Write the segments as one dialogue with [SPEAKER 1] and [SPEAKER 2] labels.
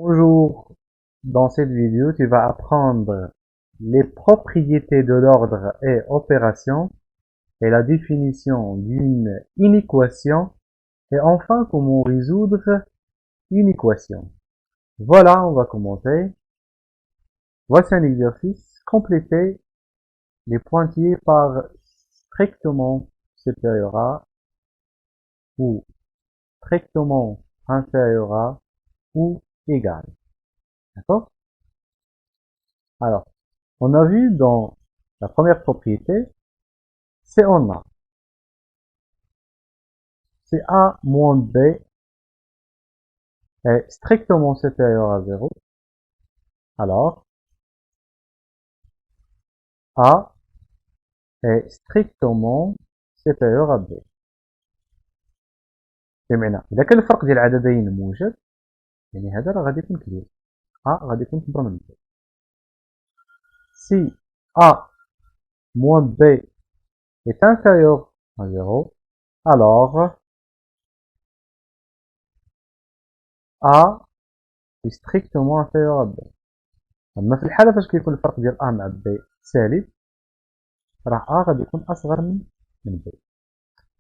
[SPEAKER 1] Bonjour, dans cette vidéo, tu vas apprendre les propriétés de l'ordre et opération et la définition d'une inéquation et enfin comment résoudre une équation. Voilà, on va commencer. Voici un exercice. Compléter les pointillés par strictement supérieur à ou strictement inférieur à ou égal. D'accord? Alors, on a vu dans la première propriété, c'est on a. C'est A moins B est strictement supérieur à 0, alors A est strictement supérieur à B. بمعنى إذا كان الفرق ديال العددين موجب يعني هذا راه غادي يكون كبير A غادي يكون كبر من B. Si A moins B est inférieur à 0, alors A est strictement inférieur à B. أما في الحالة فاش كيكون الفرق ديال A مع B سالب راه A غادي يكون أصغر من B.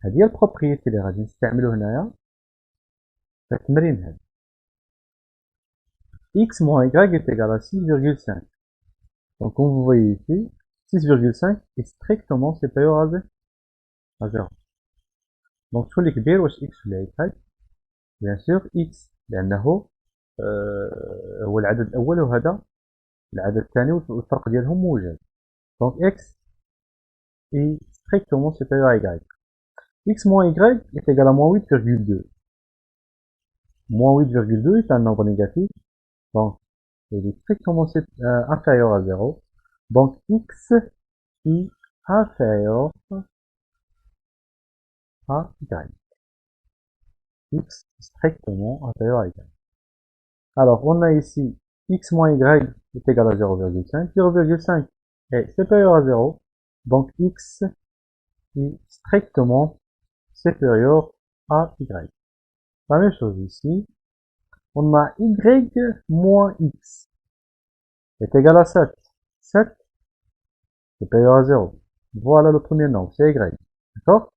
[SPEAKER 1] هذه هي البروبريتي اللي غادي نستعملو هنايا في التمرين هذا. X moins Y est égal à 6,5. Donc, comme vous voyez ici, 6,5 est strictement supérieur à 0. Donc, شو اللي كبير واش X ولا Y؟ Bien sûr X لأنه هو العدد الأول وهذا العدد الثاني والفرق ديالهم موجب. Donc X est strictement supérieur à Y. X moins Y est égal à moins 8,2. Moins 8,2 est un nombre négatif. Donc, il est strictement inférieur à 0. Donc, X est inférieur à Y. X strictement inférieur à Y. Alors, on a ici X moins Y est égal à 0,5. 0,5 est supérieur à 0. Donc, X est strictement supérieur à Y. La même chose ici. On a Y moins X est égal à 7. 7 supérieur à 0. Voilà le premier nombre, c'est Y. D'accord?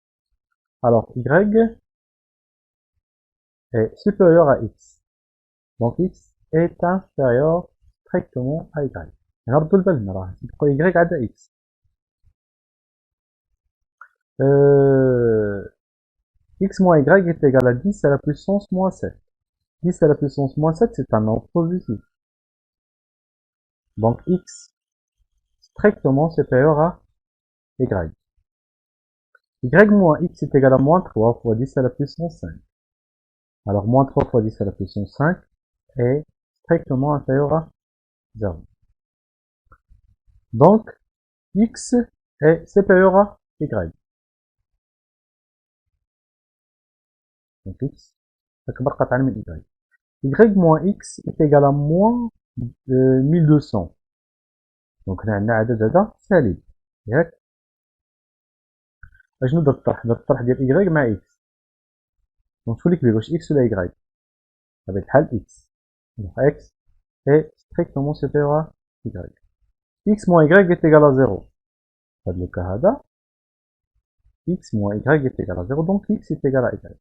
[SPEAKER 1] Alors, Y est supérieur à X. Donc, X est inférieur strictement à Y. نردوا لبالنا راه تبقى Y عدا X. X moins Y est égal à 10 à la puissance moins 7. 10 à la puissance moins 7, c'est un nombre positif. Donc, X strictement supérieur à Y. Y moins X est égal à moins 3 fois 10 à la puissance 5. Alors, moins 3 fois 10 à la puissance 5 est strictement inférieur à 0. Donc, X est supérieur à Y. Donc, X أكبر قطعا من Y. Y moins X est égal à moins 1200. Donc, هنا عندنا عدد هذا سالب. ياك؟ اش نبدا الطرح؟ نبدا الطرح ديال Y مع X. دونك شكون اللي كبير واش X ولا Y؟ بطبيعة الحال X. Donc, X est strictement supérieur à Y. X moins Y est égal à 0. في هذا الكا هذا X moins Y est égal à 0. Donc, X est égal à Y.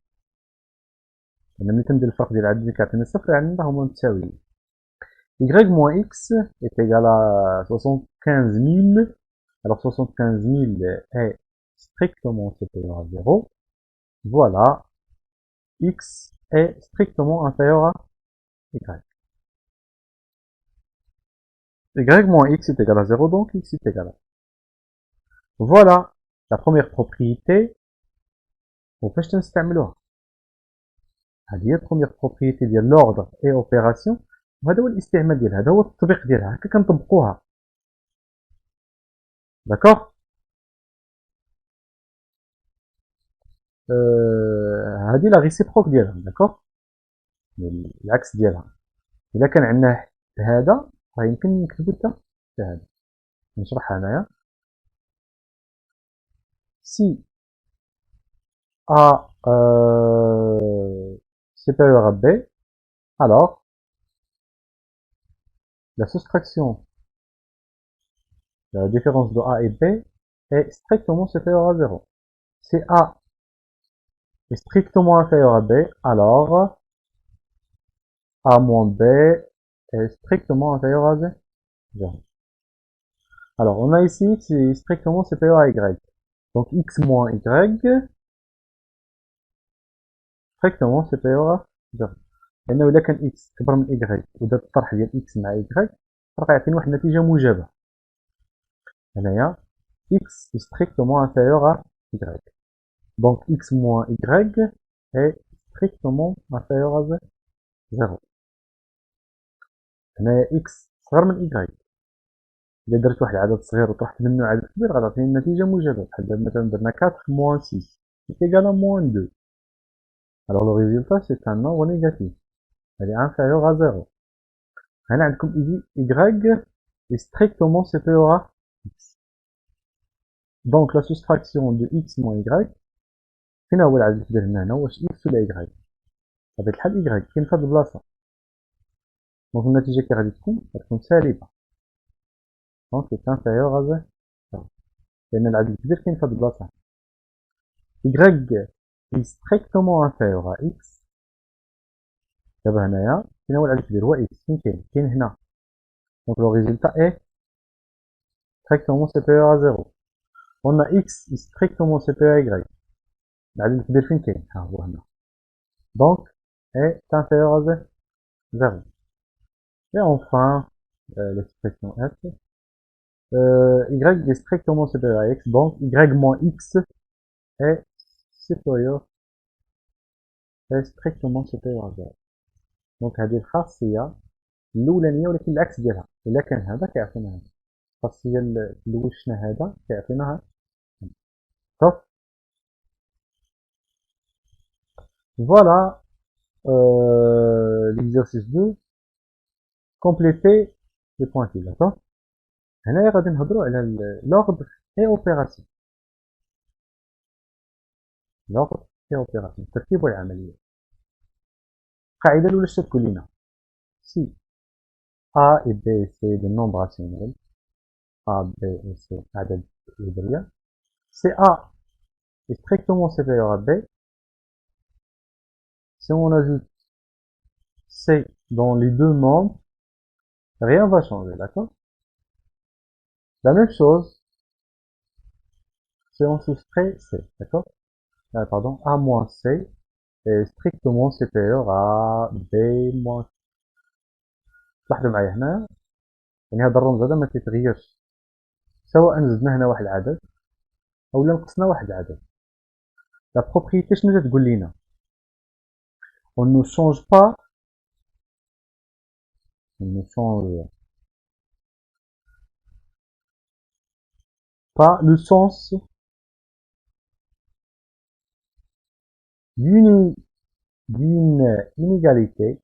[SPEAKER 1] أنا ملي كندير الفرق ديال العدد اللي كيعطيني صفر يعني هما متساويين. Y moins X est égal à 75 000. Alors 75 000 est strictement supérieur à 0. Voilà. X est strictement inférieur à Y. Y moins X est égal à 0, donc X est égal à 0. Voilà la première propriété. وفاش تنستعملوها؟ هذه هي البروميير بروبريتي ديال l'ordre et opération. وهذا هو الاستعمال ديالها، هذا هو التطبيق ديالها، هكا كنطبقوها. داكوغ؟ هذه لا ريسيبروك ديالها، داكوغ؟ العكس ديالها. إلا كان عندنا هذا راه يمكن نكتبو حتى هذا. نشرحها هنايا. Si A supérieur à B, alors la soustraction de la différence de A et B est strictement supérieure à 0. Si A est strictement inférieur à B, alors A moins B est strictement inférieur à 0. Alors, on a ici X est strictement supérieur à Y. Donc, X moins Y strictement supérieur à 0. لأنه إذا كان X أكبر من Y ودرت الطرح ديال X مع Y راه يعطيني واحد النتيجة موجبة. هنايا X est strictement inférieur à Y. Donc, X moins Y est strictement inférieur à 0. هنايا X صغر من Y. إذا درت واحد العدد صغير وطرحت منه عدد كبير غتعطيني النتيجة موجبة. بحال مثلا درنا 4 moins 6 est égal à moins 2. Alors le résultat c'est un nombre négatif. Elle est inférieure à 0. هنا عندكم Y est strictement supérieur à X. Donc la soustraction de X moins Y فين هو العدد الكبير هنا واش X ولا Y؟ بطبيعة الحال Y كاين في هاد البلاصة. دونك النتيجة كي غادي تكون سالبة. دونك est inférieur à 0. لأن العدد الكبير كاين في هاد البلاصة. Y est strictement inférieur à X. دابا هنايا فين هو العدد الكبير هو X فين كاين هنا. Donc le résultat est strictement supérieur à 0. On a X est strictement supérieur à Y. العدد الكبير فين كاين؟ ها هو هنا. Donc est inférieur à 0. Et enfin, l'expression F. Y est strictement supérieur à X. Donc Y moins X est supérieur est strictement supérieur à 0. Donc هذه الخاصية الأولانية ولكن العكس ديالها. إلا كان هذا كيعطينا هذا. الخاصية اللي وشنا هذا كيعطينا هذا. Voilà l'exercice 2. Compléter les pointils, d'accord. هنايا غادي نهضروا على l'ordre et opération. l'ordre et opération. الترتيب والعملية. القاعدة الأولى اش تقول لنا؟ Si A et B c'est des nombres rationnels, A, B et C عدد إبرية. Si A est strictement supérieur à B, si on ajoute C dans les deux nombres, rien va changer, d'accord. La même chose si on soustrait C, d'accord. Pardon, A moins C est strictement supérieur à B moins C. لاحظوا معايا هنا يعني هذا الرمز هذا ما تيتغيرش سواء زدنا هنا واحد العدد او نقصنا واحد العدد. لا بروبريتي شنو تتقول لنا؟ on ne change pas le sens d'une inégalité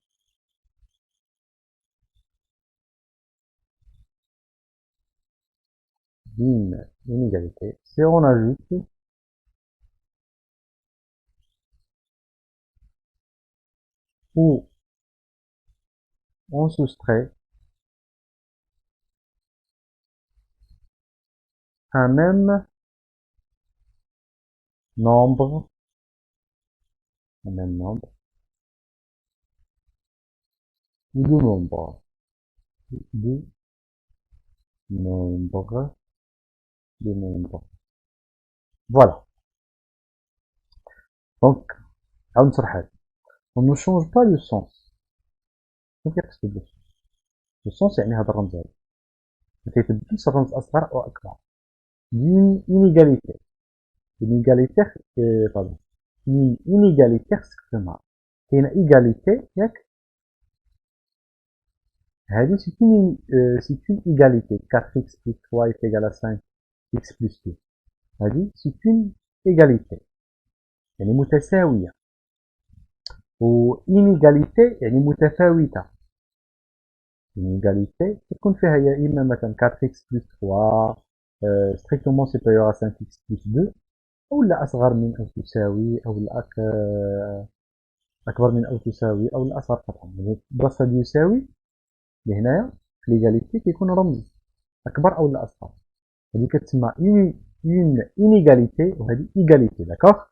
[SPEAKER 1] si on ajoute ou on soustrait un même nombre ou deux nombres. Voilà. Donc, on ne change pas le sens. Le sens يعني هذا الرمز هذا ما تيتبدلش الرمز أصغر أو أكبر. d'une inégalité pardon une inégalité خصك تفهمها. كاينه إيغاليتي ياك هذه c'est une égalité 4x plus 3 est égal à 5x plus 2 هذه c'est une égalité يعني متساوية. و inégalité يعني متفاوتة. inégalité تكون فيها يا إما مثلا 4x plus 3 strictement supérieur à 5x plus 2 أو لا أصغر من أو تساوي أو لا أكبر من أو تساوي أو لا أصغر طبعا. يعني بلاصة يساوي لهنايا في l'égalité كيكون رمز أكبر أو لا أصغر. هذه كتسمى une inégalité وهذه égalité. D'accord.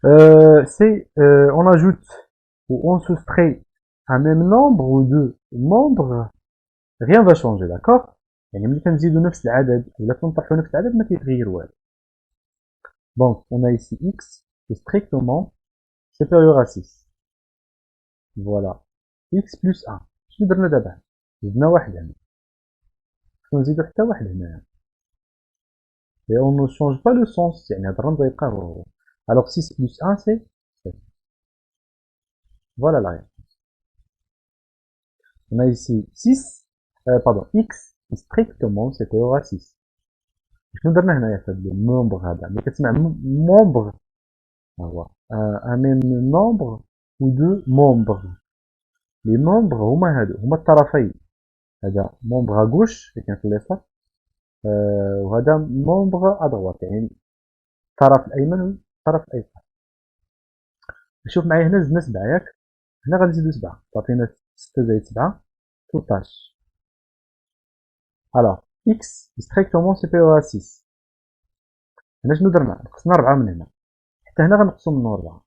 [SPEAKER 1] On ajoute ou on soustrait un même nombre ou deux membres, rien va changer. D'accord. يعني ملي كنزيدو نفس العدد ولا كنطرحو نفس العدد ما كيتغير والو. Donc on a ici x est strictement supérieur à 6. Voilà. x plus 1. شنو درنا دابا؟ زدنا واحد هنا. نزيدو حتى واحد هنايا. Et on ne change pas le sens. يعني هاد الرمز غيبقى هو. Alors 6 plus 1 c'est 7. Voilà la réponse. On a ici 6, pardon, x est strictement supérieur à 6. شنو درنا هنايا في هاد المومبغ هذا؟ ملي كتسمع مومبغ هو un même nombre ou deux membres. Les membres هما هادو هما الطرفين. هذا مومبغ à gauche اللي كاين في اليسار وهذا مومبغ à droite يعني الطرف الأيمن والطرف الأيسر. شوف معايا هنا زدنا 7 ياك؟ هنا غنزيدو 7 تعطينا 6 زائد 7 13. Alors x est strictement supérieur à 6. هنا شنو درنا؟ نقصنا 4 من هنا حتى هنا غنقصو منو 4.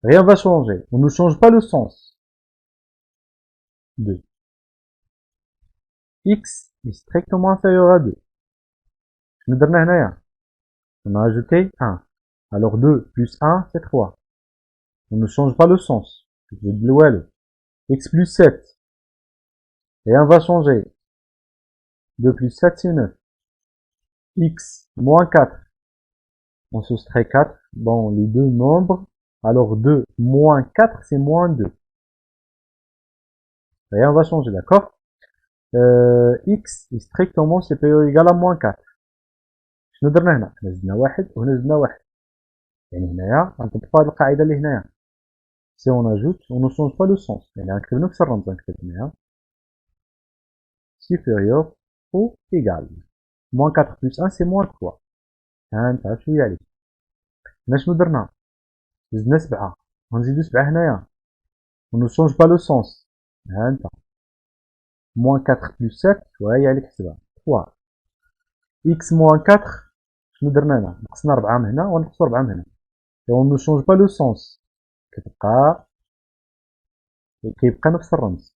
[SPEAKER 1] Rien va changer. On ne change pas le sens. 2. X est strictement inférieur à 2. شنو درنا هنايا؟ On a ajouté 1. Alors 2 plus 1 c'est 3. On ne change pas le sens. X plus 7. Rien va changer. 2 plus 7 c'est 9. X moins 4. On soustrait 4 dans les deux nombres. Alors 2 moins 4 c'est moins 2. Rien va changer, d'accord. X est strictement supérieur ou égal à moins 4. شنو درنا هنا؟ هنا زدنا واحد وهنا زدنا واحد. يعني هنايا غنطبقوا هاد القاعدة اللي هنايا. Si on ajoute, on ne change pas le sens. يعني غنكتب نفس الرمز غنكتب هنايا. Supérieur ou égal. Moins 4 plus 1 c'est moins 3. ها انت عرفت شوية عليك. هنا شنو درنا؟ زدنا 7 غنزيدو 7 هنايا. On ne change pas le sens. ها انت. Moins 4 plus 7 وهي عليك حسبها 3. X moins 4 شنو درنا هنا؟ نقصنا 4 من هنا ونقصو 4 من هنا. Et on ne change pas le sens. كتبقى كيبقى نفس الرمز.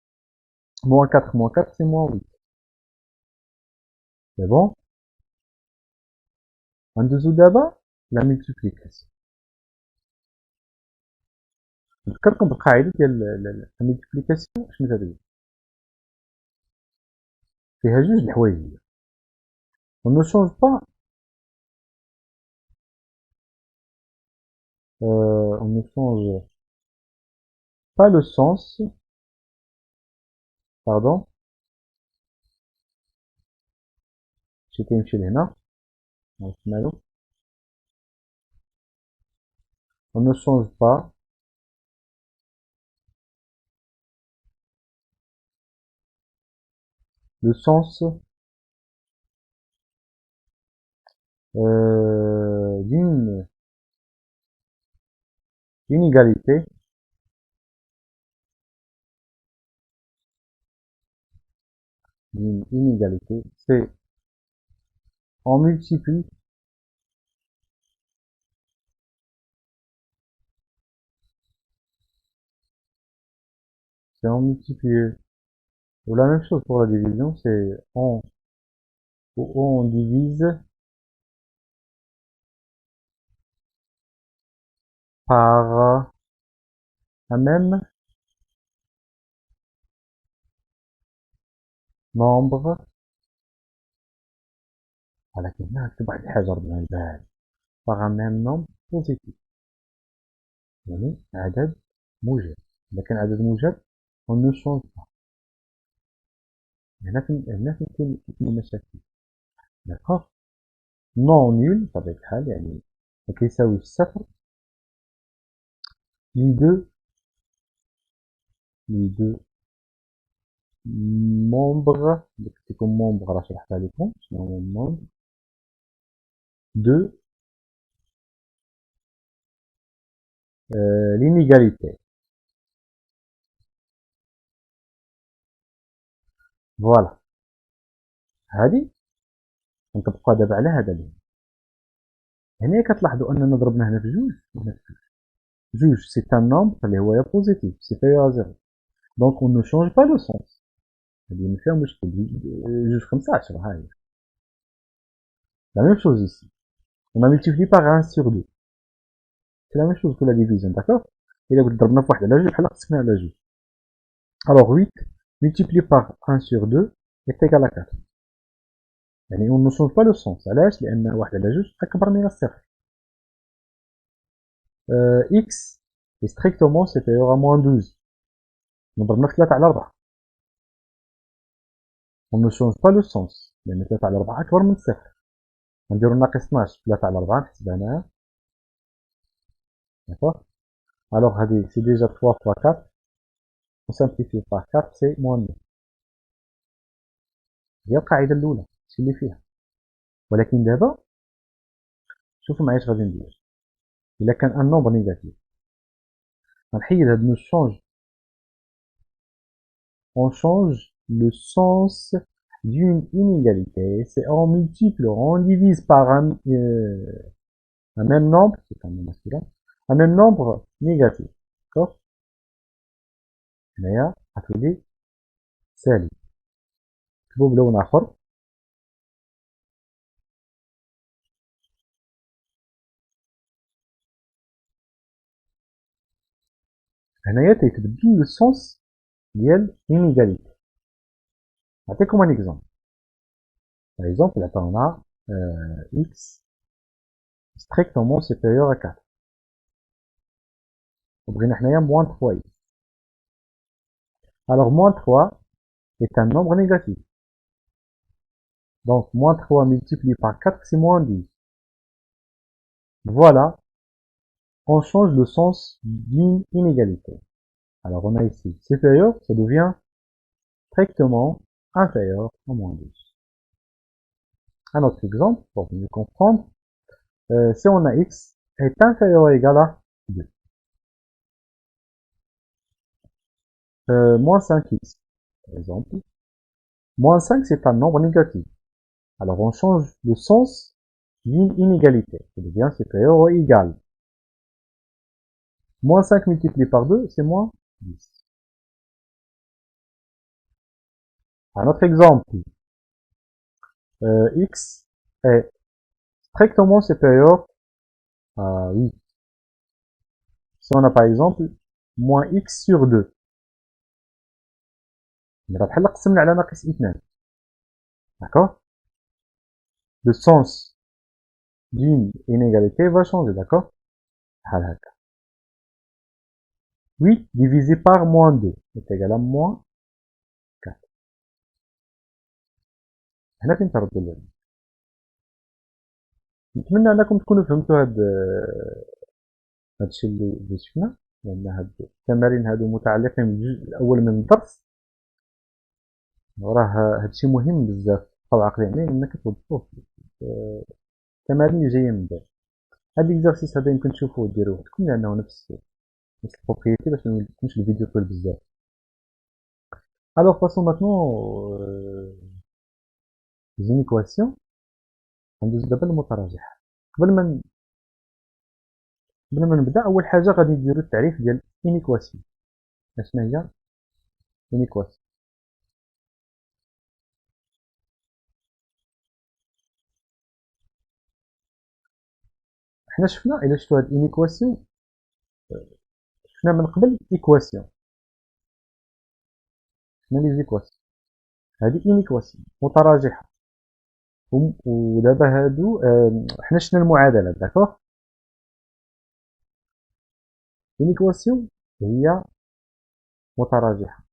[SPEAKER 1] Moins 4 moins 4 c'est moins 8. C'est bon. غندوزو دابا لا ملتيبليكاسيون. نفكركم بالقاعدة ديال لا ملتيبليكاسيون شنو تدوي. فيها جوج د الحوايج. On ne change pas on ne change pas le sens. Pardon. جيت نمشي لهنا. مالو. On ne change pas le sens d'une inégalité c'est on multiplie ou la même chose pour la division, c'est on divise par un même nombre. ولكن هنا نكتب واحد الحاجة ربنا البال. par un même nombre positif. يعني عدد موجب. إذا كان عدد موجب on ne change pas. هنا فين المشاكل. d'accord. non nul بطبيعة الحال يعني ما كيساويش صفر. les deux membres كتكون membre راه شرحتها لكم شنو هو membre de l'inégalité. فوالا هادي نطبقوها دابا على هذا اللون. هنا كتلاحظوا اننا ضربنا هنا في جوج وهنا في جوج. جوج سي ان نومبر اللي هو يا بوزيتيف سيبيريور ا زيرو، دونك اون نو شونج با لو سونس. هادي ما فيها مشكل. جوج خمسة 10 ها هي. لا ميم شوز ici. On a multiplié par 1 sur 2. C'est la même chose que la division, d'accord? إلا قلت ضربنا في واحد على جوج بحال قسمنا على جوج. Alors 8 multiplié par 1 sur 2 est égal à 4. يعني on ne change pas le sens. علاش؟ لأن واحد على جوج أكبر من الصفر. x est strictement supérieur à moins 12. نضربنا في 3 على 4. On ne change pas le sens لأن 3 على 4 أكبر من صفر. غنديرو ناقص 12 3 على 4 نحسبها أنايا. D'accord? Alors هادي c'est déjà 3 fois 4. On simplifie par 4 c'est moins 2. هي القاعدة الأولى هادشي اللي فيها. ولكن دابا شوفوا معايا اش غادي ندير. إلا كان ان نومبر نيجاتيف غنحيد هاد نو شونج. On change le sens d'une inégalité. C'est en multiple, on divise par un même nombre, c'est un nombre masculin, un même nombre négatif. D'accord? هنايا غتولي سالب. نكتبو بلون آخر. هنايا تيتبدل لو سونس ديال l'inégalité. نعطيكم ان اكزومبل. Par exemple, عطاونا x strictement supérieur à 4. وبغينا حنايا moins 3x. Alors moins 3 est un nombre négatif. Donc moins 3 multiplié par 4 c'est moins 10. Voilà, on change le sens d'une inégalité. Alors on a ici supérieur, ça devient strictement inférieur à moins 10. Un autre exemple, pour mieux comprendre, si on a x est inférieur ou égal à 2. Moins 5x, par exemple. Moins 5 c'est un nombre négatif. Alors on change le sens d'une inégalité. Ça devient supérieur ou égal. Moins 5 multiplié par 2, c'est moins 10. Un autre exemple. X est strictement supérieur à 8. Si on a par exemple moins x sur 2. D'accord? Le sens d'une inégalité va changer, d'accord? 8 divisé par moins 2 est égal à moins 4. هنا فين تردوا الوزن. نتمنى انكم تكونوا فهمتوا هاد الشيء اللي شفنا، لان هاد التمارين هادو متعلقين بالجزء الاول من الدرس، وراه هاد الشيء مهم بزاف في العقل، يعني انك توظفوه في التمارين اللي جايه من بعد. هاد ليكزارسيس هذا يمكن تشوفوه وديروه وحدكم لانه نفس البروبريتي باش ما يكونش الفيديو طويل بزاف. الوغ باسون ماتنون les équations. غندوز دابا للمتراجح. قبل ما نبدا اول حاجه غادي نديرو التعريف ديال انيكواسيون. اشنا هي انيكواسيون؟ حنا شفنا الا شفتوا هاد انيكواسيون شفنا من قبل ايكواسيون، شفنا لي زيكواسيون. هادي انيكواسيون متراجحه، ودابا هادو حنا شفنا المعادله. داكوغ؟ انيكواسيون هي متراجحه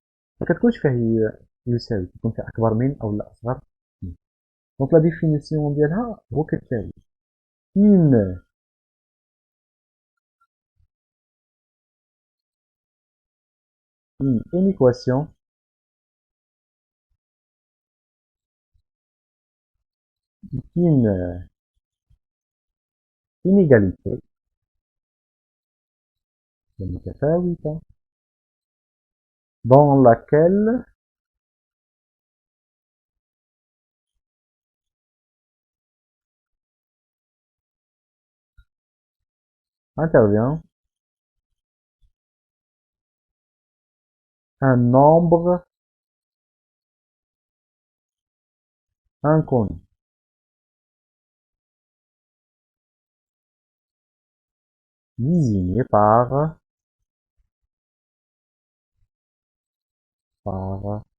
[SPEAKER 1] ما كتكونش فيها هي يساوي، كيكون فيها اكبر من او لا اصغر من. دونك لا ديفينيسيون ديالها هو كالتالي: une équation une inégalité متفاوتة dans laquelle intervient un nombre inconnu. Désigné par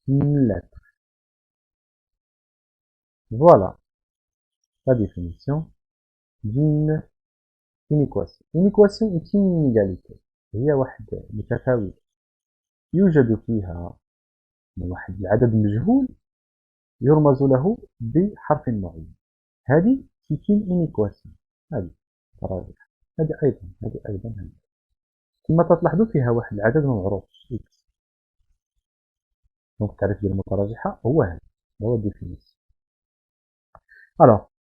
[SPEAKER 1] une lettre. Voilà la définition d'une équation. Une équation est une inégalité. هي واحد متفاوت يوجد فيها واحد العدد مجهول يرمز له بحرف معين. هذه c'est une équation. هذه تراجع. هذه أيضا هذه. كما تلاحظوا فيها واحد العدد ما معروفش x. دونك التعريف ديال المتراجحة هو هذا. هو الديفينيسيون. Alors,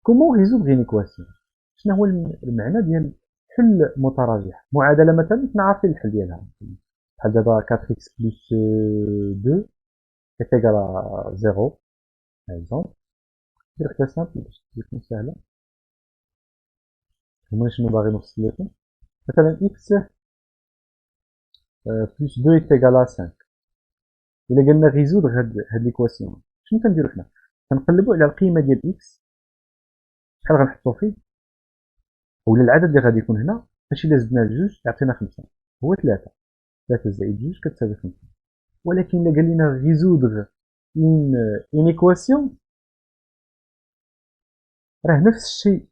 [SPEAKER 1] comment résoudre une équation؟ شنو هو المعنى ديال حل متراجح؟ معادلة مثلا حنا عارفين الحل ديالها. بحال دابا 4x plus 2 est égal à 0 par exemple. ندير حتى سامبل باش تكون سهلة. هما شنو باغي نوصل لكم؟ مثلا x plus 2 est égal à 5. إلا قلنا ريزودغ هاد ليكواسيون شنو كنديرو حنا؟ كنقلبو على القيمة ديال x شحال غنحطو فيه ولا العدد اللي غادي يكون هنا ماشي إلا زدنا لجوج يعطينا 5 هو 3. 3 زائد 2 كتساوي 5. ولكن إلا قال لنا ريزودغ إن إيكواسيون راه نفس الشيء.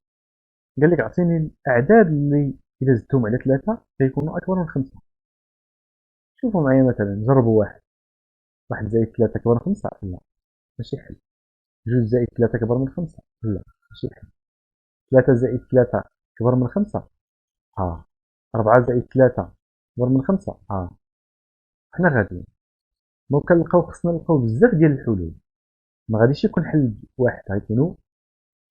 [SPEAKER 1] قال لك عطيني الأعداد اللي إلا زدتهم على 3 غيكونوا أكبر من 5. شوفوا معايا مثلا جربوا واحد زائد 3 أكبر من 5 لا ماشي حل. 2 زائد 3 أكبر من 5 لا ماشي حل. 3 زائد 3 أكبر من 5 4 زائد 3 أكبر من 5 حنا غاديين. دونك خصنا نلقاو بزاف ديال الحلول. ما غاديش يكون حل واحد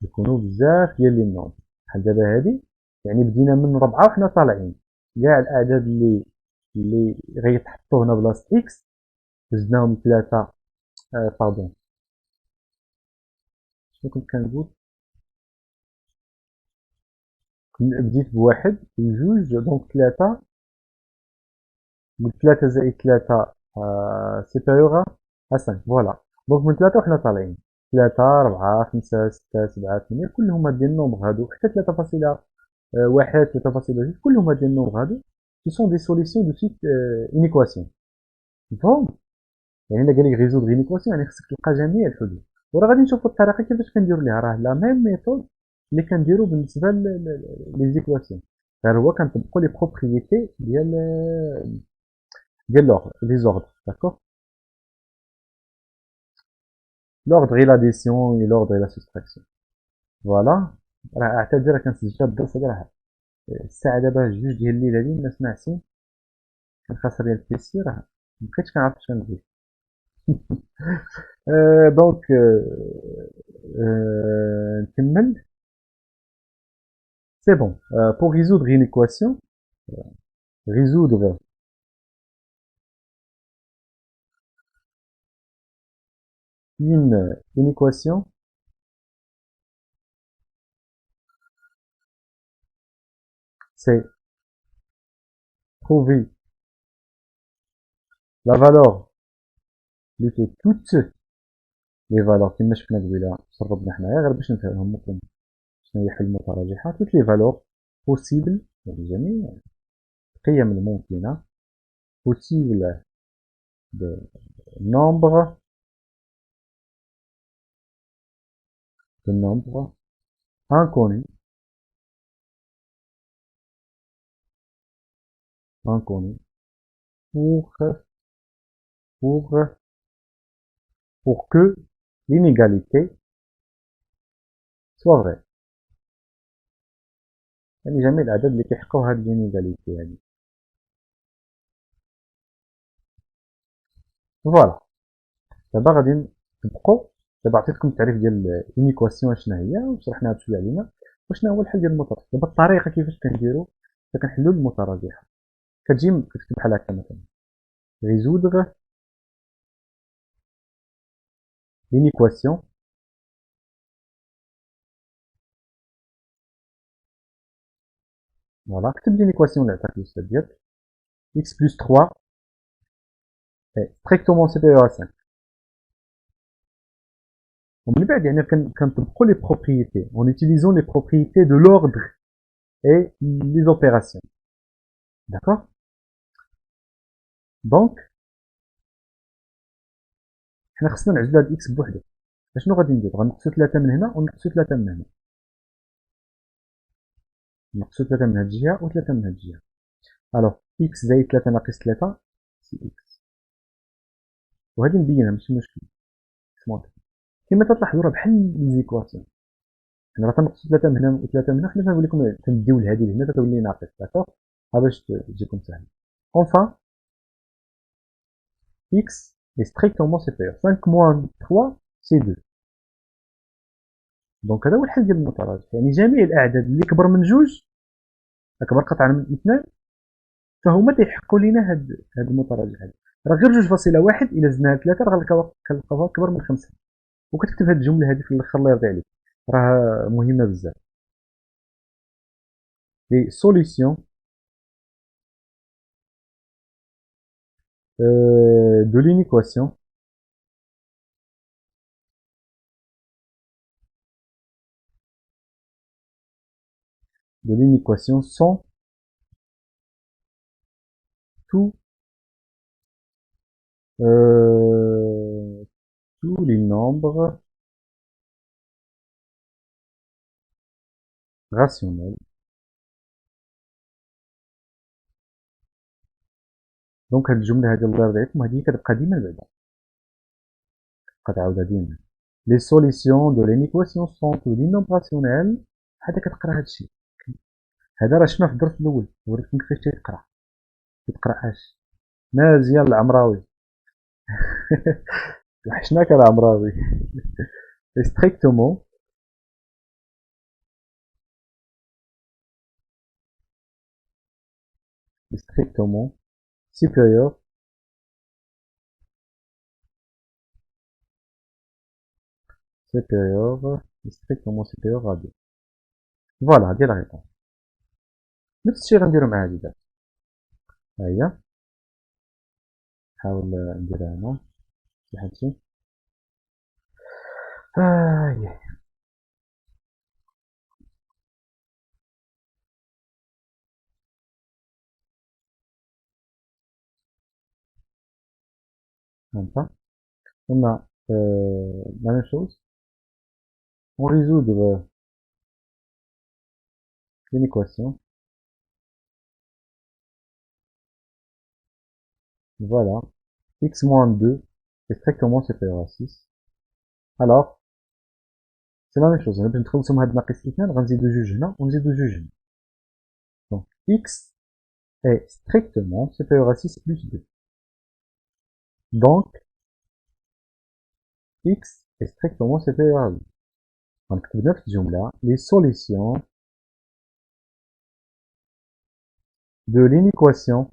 [SPEAKER 1] يكونوا بزاف ديال لي نومبر. بحال دابا هادي يعني بدينا من 4 وحنا طالعين كاع الأعداد اللي غيتحطوا هنا بلاصة إكس زدناهم 3 باردون شنو كنت كنقول؟ بديت بواحد وجوج دونك 3 قلت 3 زائد 3 سيبيريور ا 5 فوالا. دونك من 3 وحنا طالعين 3 4 5 6 7 8 كلهم هاد النومبر هادو حتى 3.1 3.2 كلهم هاد النومبر هادو ce sont des solutions de type une équation. مفهوم؟ يعني الا قال لك ريزودغ une équation يعني خصك تلقى جميع الحلول. وراه غادي نشوفوا الطريقه كيفاش كنديروا ليها. راه لا ميم ميثود اللي كنديروا بالنسبه لي زيكواسيون غير هو كنطبقوا لي بروبريتي ديال لوغ لي زوردر داكوغ. l'ordre et l'addition et l'ordre et la soustraction. فوالا. راه اعتذر كنسجل الدرس هذا راه الساعه دابا 2 ديال الليل هادي ما سمعتش كنخسر ديال البيسي راه مبقيتش كنعرف اش كندير. دونك نكمل. C'est bon. Pour résoudre une équation, résoudre une équation, c'est trouver la valeur de toutes les valeurs كما شفنا قبيله شربنا حنايا غير باش نفهمهم لكم شنو هي حل المتراجحة. toutes les valeurs possibles يعني جميع القيم الممكنة possible de nombre inconnu pour pour pour que l'inégalité soit vraie. يعني جميع الأعداد اللي كيحققوا هاد الانيغاليتي هادي. فوالا. دابا غادي نطبقو. دابا عطيتكم التعريف ديال لينيكواسيون شنو هي وشرحنا هادشي اللي علينا وشنو هو الحل ديال المتراجح. دابا الطريقة كيفاش كنديرو كنحلو المتراجحة كتجي كتكتب بحال هكا مثلا résoudre une équation فوالا كتب لي ليكواسيون اللي عطاك الاستاذ ديالك. x plus 3 est strictement supérieur à 5. ومن بعد يعني كنطبقوا les propriétés en utilisant les propriétés de l'ordre et les opérations. D'accord? Donc حنا خصنا نعزلو هاد x بوحدو. اشنو غادي ندير؟ غنقصو 3 من هنا ونقصو 3 من هنا. نقصو 3 من هاد الجهة و 3 من هاد الجهة. الوغ x زائد 3 ناقص 3 سي x. وهادي نبينها ماشي مشكل. كما تلاحظوا راه بحال ليزيكواسيون. حنا راه تنقصو 3 من هنا و 3 من هنا، حنا تنقول لكم تنديو لهادي لهنا تتولي ناقص. داكوغ؟ ها باش تجيكم ساهل. Enfin, x est strictement supérieur. 5 moins 3 c'est 2. دونك هذا هو الحل ديال المتراجع. يعني جميع الاعداد اللي كبر من جوج، اكبر قطعا من اثنان، فهما تيحقوا لينا هاد المتراجع هذا. راه غير 2.1 الا زدناها 3 راه كنلقاوها كبر من 5. وكتكتب هاد الجمله هذه في الاخر الله يرضي عليك، راه مهمه بزاف. Les solutions de l'inéquation sont tous euh, tous les nombres rationnels. دونك هاد الجمله هادي الله يرضي عليكم هادي كتبقى ديما بعدا، كتبقى تعاودها ديما. Les solutions de l'inéquation sont tous les nombres rationnels. هذا كتقرا هادشي هذا راه شفنا في الدرس الاول، وريتكم كيفاش تيتقرا. تيتقرا مزيان العمراوي. وحشناك العمراوي. strictement strictement supérieur supérieur strictement supérieur à 2. فوالا هادي لا ريبونس. نفس الشيء غنديرو مع هادي دابا. ها هي نحاول نديرها هنا شي هادشي. هي هانتا. On a la même chose. On résoudre une équation. Voilà. X moins 2 est strictement supérieur à 6. Alors, c'est la même chose. On a نتخلصوا من هاد ناقص 2 غنزيدو جوج هنا ونزيدو جوج هنا. Donc, x est strictement supérieur à 6 plus 2. Donc, x est strictement supérieur à 8. غنكتب نفس الجملة. Les solutions de l'inéquation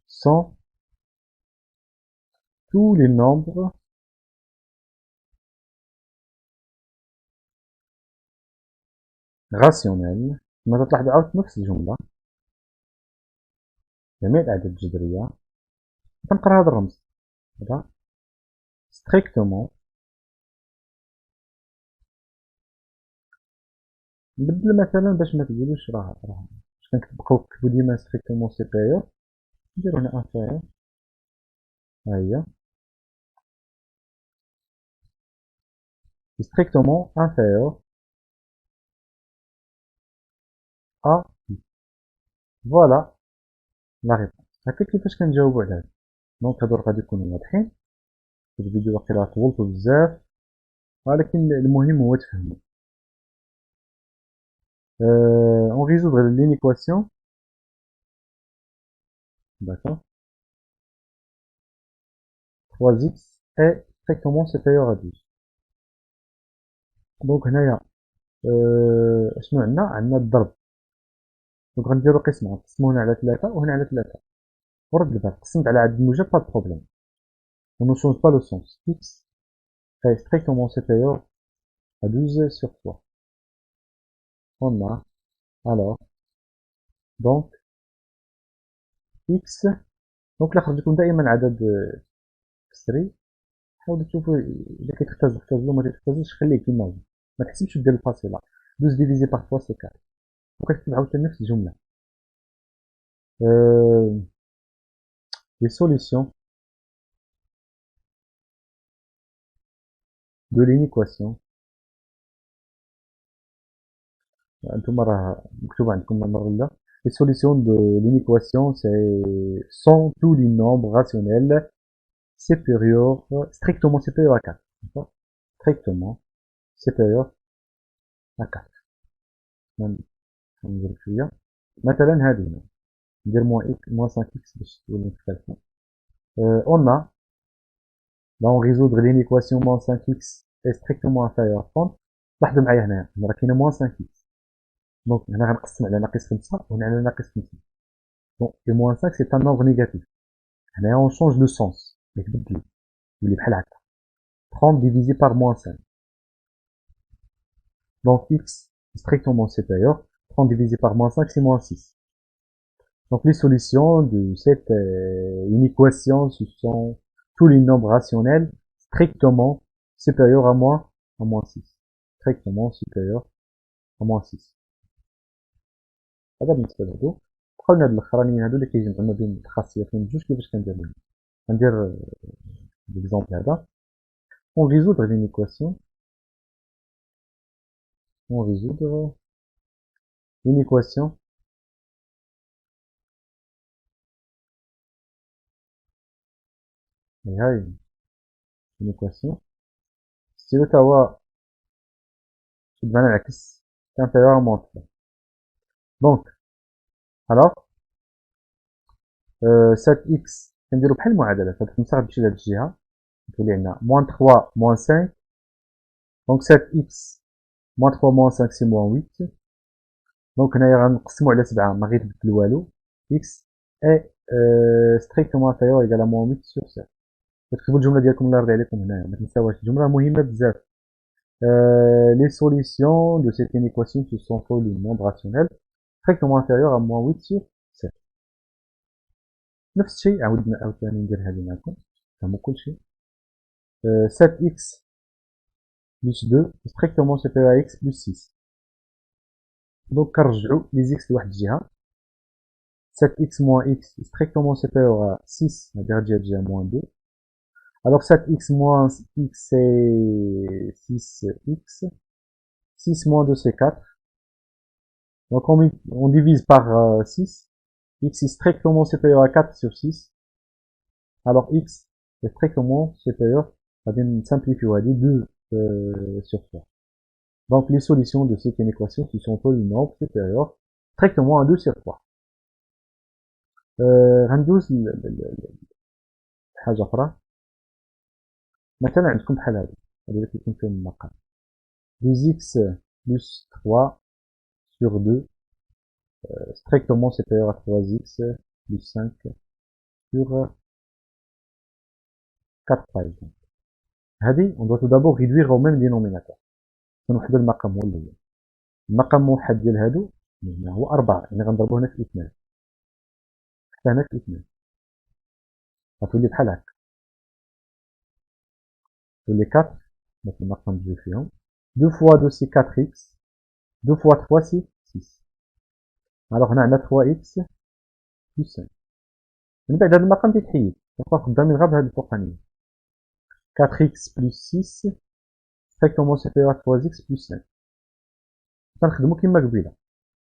[SPEAKER 1] sont tous les nombres rationnels. كما تلاحظوا عاودت نفس الجملة. جميع الأعداد الجذرية. كنقرا هذا الرمز هذا strictement. نبدل مثلا باش ما تقولوش راه باش كنبقاو نكتبو ديما strictement supérieur. نديرو هنا inférieur. ها هي strictement inférieur à 8. فوالا لا ريبونس. هكا كيفاش كنجاوبو على هذا. دونك هادو غادي يكونوا واضحين. الفيديو واقيلا طولتو بزاف، ولكن المهم هو تفهمو. On résoudre l'inéquation. D'accord. 3x est strictement supérieur à 12. دونك هنايا شنو عندنا؟ عندنا الضرب. دونك غنديرو قسمة، نقسمو هنا على 3 وهنا على 3. ورد البال قسمت على عدد موجب با بروبليم. On ne change pas le sens. X est strictement supérieur à 12 sur 3. On a, alors, donc, x, donc لا خرج يكون دائما عدد كسري. حاولوا تشوفوا إذا كيتختزل اختزلوا، ما كيتختزلش خليه كيما هو، ما تحسبش دير الفاصلة. 12 ديفيزي باغ 3 سي 4، وكتكتب عاوتاني نفس الجملة. Les solutions de l'inéquation. انتم راه مكتوب عندكم المرة الأولى. Les solutions de l'inéquation sont tous les nombres rationnels supérieurs, strictement supérieurs à 4. Strictement supérieur à 4. نضرب شوية. مثلا هذه هنا ندير moins 5x باش تولي مختلفة. On a, là on résoudre l'inéquation moins 5x est strictement inférieur à 30. لاحظوا معايا هنا راه كاينة moins 5x. دونك هنا غنقسم على ناقص 5 وهنا على ناقص 5. دونك le moins 5 c'est un nombre négatif. هنايا on change le sens. يتبدل يولي بحال هكا. 30 divisé par moins 5. Donc x est strictement supérieur. 30 divisé par moins 5 c'est moins 6. Donc les solutions de cette inéquation, ce sont tous les nombres rationnels strictement supérieurs à moins 6. Strictement supérieur à moins 6. هذا بالنسبة لهادو. بقاو هاد الاخرانيين هادو اللي كيجمعوا ما بين الخاصيتين بجوج كيفاش كندير لهم. غندير l'exemple هذا. On résoudre une équation. On résoudre une équation et هاي une équation ستيلو تا هو بمعنى العكس inférieur à moins 3. Donc alors 7x كنديرو بحال المعادلات. هاد 5 غتمشي لهاد الجهة تولي عندنا moins 3 moins 5. donc 7x moins 3 moins 5 c'est moins 8. donc هنايا غنقسمو على 7 ما غيتبدل والو. x est strictement inférieur égal à moins 8 sur 7. تكتبوا الجملة ديالكم الله يرضي عليكم هنايا ما تنساوهاش، الجملة مهمة بزاف. les solutions de cette inéquation ce sont tous les nombres rationnels strictement inférieurs à moins 8 sur 7. نفس الشيء عاوتاني ندير هذه معكم تفهموا كل شيء. 7x plus 2 strictement supérieur à x plus 6. donc كنرجعوا les x لواحد الجهة. 7x moins x strictement supérieur à 6 هذه غتجي هاد الجهة moins 2. alors 7x moins x c'est 6x. 6 moins 2 c'est 4. donc on divise par 6. x est strictement supérieur à 4 sur 6. alors x est strictement supérieur à simplifier 2 sur 3. donc les solutions de cette inéquation ce sont tous les nombres supérieurs strictement à 2 sur 3. غندوز لحاجة أخرى. مثلا عندكم بحال هذا اللي كيكون فيه المقام 2x plus 3 sur 2 strictement supérieur à 3x plus 5 sur 4 par exemple. هذه on doit tout d'abord réduire au même dénominateur. كنوحدوا المقام هو الأول. المقام موحد ديال هادو هو 4 يعني غنضربو هنا في 2 حتى هنا في 2 غتولي بحال هكا. تولي 4 دونك المقام بجوج فيهم. 2 fois 2 c'est 4x. 2 fois 3 c'est 6. alors هنا عندنا 3x plus 5. من بعد هاد المقام كيتحيد كنبقاو خدامين غير بهاد الفوقانية. 4x plus 6 strictement supérieur à 3x plus 5. كنخدمو كيما قبيلة.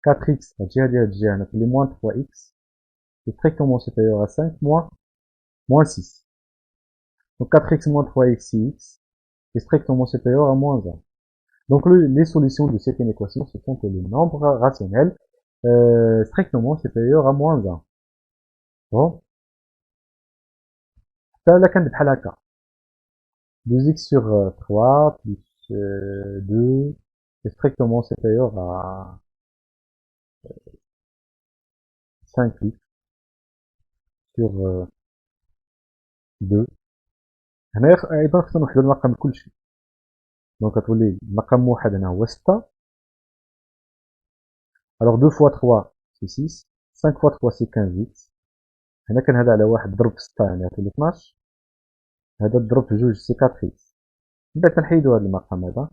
[SPEAKER 1] 4x غتجي هادي هاد الجهة هنا تولي moins 3x c'est strictement supérieur à 5 moins 6. donc 4x moins 3x c'est x est strictement supérieur à moins 1. donc les solutions de cette inéquation ce sont que les nombres rationnels strictement supérieurs à moins 1. bon là كان بحال هكا 2x sur 3 plus 2 est strictement supérieur à 5x sur 2. هنا ايضا خصنا نوحدو المقام كلشي. دونك غتولي المقام واحد هنا هو 6. الوغ 2 فوا 3 سي 6. 5 فوا 3 سي 15 هنا كان هذا على واحد ضرب في 6 يعني غتولي 12. هذا ضرب في جوج سي 4 اكس. من بعد تنحيدو هذا المقام هذا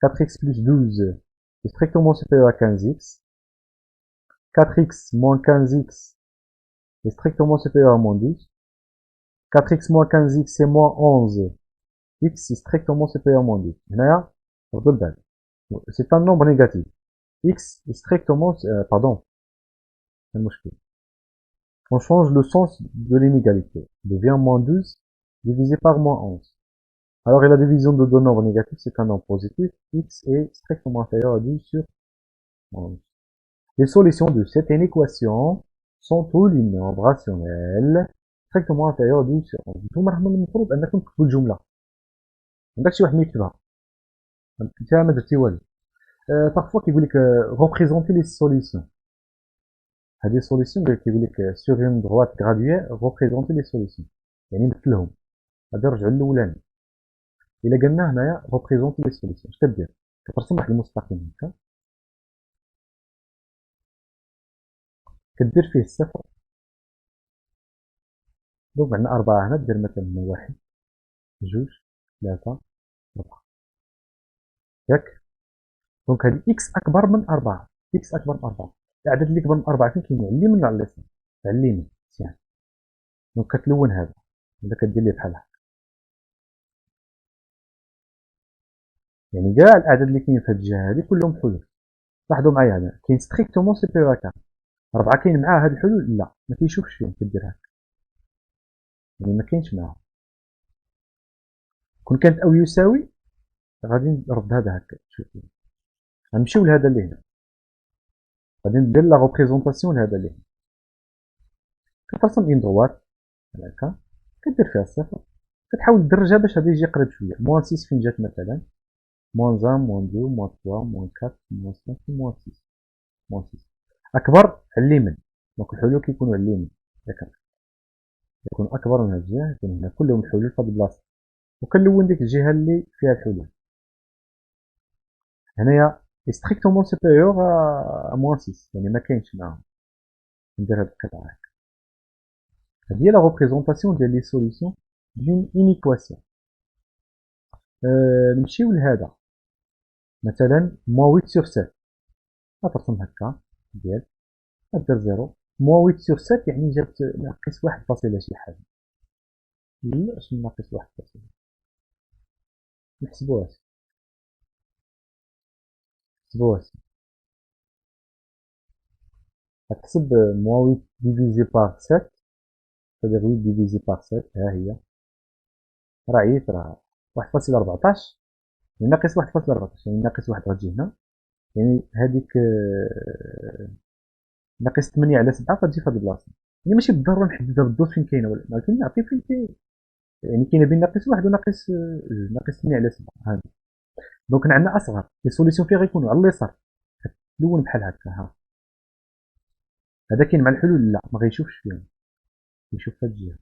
[SPEAKER 1] 4 اكس بلس 12 est strictement supérieur à 15x. 4x moins 15x est strictement supérieur à moins 12. 4x moins 15x c'est moins 11. X est strictement supérieur à moins 12. هنايا ردوا البال. C'est un nombre négatif. X est strictement... pardon. C'est le مشكل. On change le sens de l'inégalité. Il devient moins 12 divisé par moins 11. Alors, et la division de deux nombres négatifs, c'est un nombre positif. X est strictement inférieur à 12 sur 11. Les solutions de cette équation sont tous les nombres rationnels strictement inférieurs à 12 sur 11. نتوما راه من المفروض انكم تكتبوا الجمله. ما عندكش شي واحد ما يكتبها. انت ما درتي والو. parfois كيقول لك représenter les solutions. هذه solutions كيقول لك sur une droite graduée représenter les solutions. يعني مثلهم. غادي نرجعوا للاولاني. الا قلنا هنايا représenter les solutions. اش كدير؟ كترسم واحد المستقيم هكا. كدير فيه الصفر. دونك عندنا 4 هنا دير مثلا 1 2 3 4 ياك. دونك هذه اكس اكبر من 4. اكس اكبر من 4. العدد اللي كبر من 4 فين كاين؟ على اليمين ولا على اليسار؟ على اليمين. مزيان. دونك كتلون هذا ولا كدير ليه بحال هكا. يعني كاع الاعداد اللي كاين في هذه الجهه هذه كلهم حلول. لاحظوا معايا هنا كاين ستريكتومون سوبيريور 4. 4 كاين معاه هاد الحلول؟ لا ما كيشوفش فيهم. كدير هكا يعني ما كاينش معاه. كون كانت او يساوي غادي نرد هذا هكا. شوف غنمشيو لهذا اللي هنا. غادي ندير لا ريبريزونطاسيون لهذا اللي هنا. كترسم اون دروات بحال هكا. كدير فيها الصفر. كتحاول تدرجها باش غادي يجي قريب شويه. موان 6 فين جات مثلا؟ موان 1 موان 2 موان 3 موان 4 موان 5 موان 6. موان 6 اكبر على اليمين. دونك الحلول كيكونوا على اليمين. ياك يكون اكبر من هاد الجهه. يكون هنا كلهم الحلول في هاد البلاصه. وكنلون ديك الجهه اللي فيها الحلول. هنايا ستريكتومون سوبيريور ا موان 6 يعني ما كاينش معاهم. ندير هاد القطعه هكا. هادي هي لا ريبريزونطاسيون ديال لي سوليسيون دون اون ايكواسيون. نمشيو لهذا مثلا موان 8 سور 7. غترسم هكا ديال غدير 0 موان 8 سور 7 يعني جابت ناقص 1 فاصلة شي حاجه. لا اش ناقص 1 فاصلة نحسبوها. نحسبوها. غتحسب موان 8 ديفيزي بار 7 c'est-à-dire 8 ديفيزي بار 7. ها هي راه عييت راه 1.14 يعني ناقص 1.14 يعني ناقص 1 غتجي هنا. يعني هذيك ناقص 8 على 7 غتجي في هاد البلاصه. يعني ماشي بالضروره نحددها بالضبط فين كاينه ولكن نعطي فين كاين. يعني كاينه بين ناقص 1 وناقص 2 ناقص 8 على 7 هذا. دونك عندنا اصغر لي سوليسيون فيه غيكونوا على اليسار. كتلون بحال هكا. ها هذا كاين مع الحلول؟ لا ما غيشوفش فيهم. يشوف في هاد الجهه.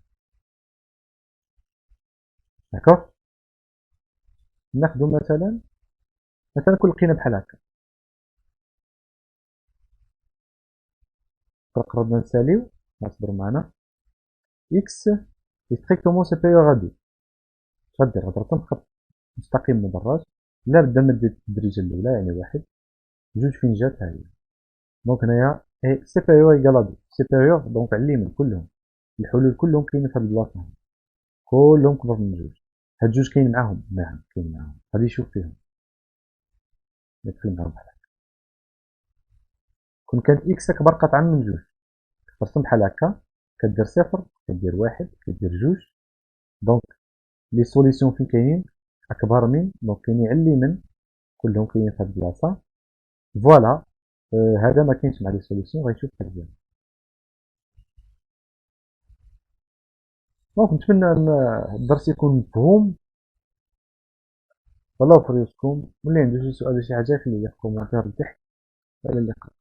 [SPEAKER 1] داكوغ. ناخذ مثلا كل لقينا بحال هكا. قربنا نساليو. اصبروا معنا. اكس ستريكتومون سوبيريور ا 2. اش غدير؟ غترسم خط مستقيم مدرج. لا بدا من التدريجه الاولى يعني 1 2 فين جات ها هي. دونك هنايا اي سوبيريور ايكال ا 2. سوبيريور دونك على اليمين كلهم. الحلول كلهم كاينين في هاد البلاصه هنا. كلهم كبر من 2. هاد جوج كاين معاهم؟ نعم كاين معاهم. غادي يشوف فيهم. يدخل معاهم بحال هكا. كون كانت اكس اكبر قطعا من 2 كترسم بحال هكا. كدير 0 كدير 1 كدير 2. دونك لي سوليسيون فين كاينين؟ اكبر من. دونك كاينين على اليمين. كلهم كاينين في هاد البلاصه. فوالا. هذا ما كاينش مع لي سوليسيون. غيشوف هاد الجهه. دونك نتمنى ان الدرس يكون مفهوم. والله يوفر رزقكم. واللي عنده شي سؤال ولا شي حاجه يخليه لي في الكومونتير تحت. الى اللقاء.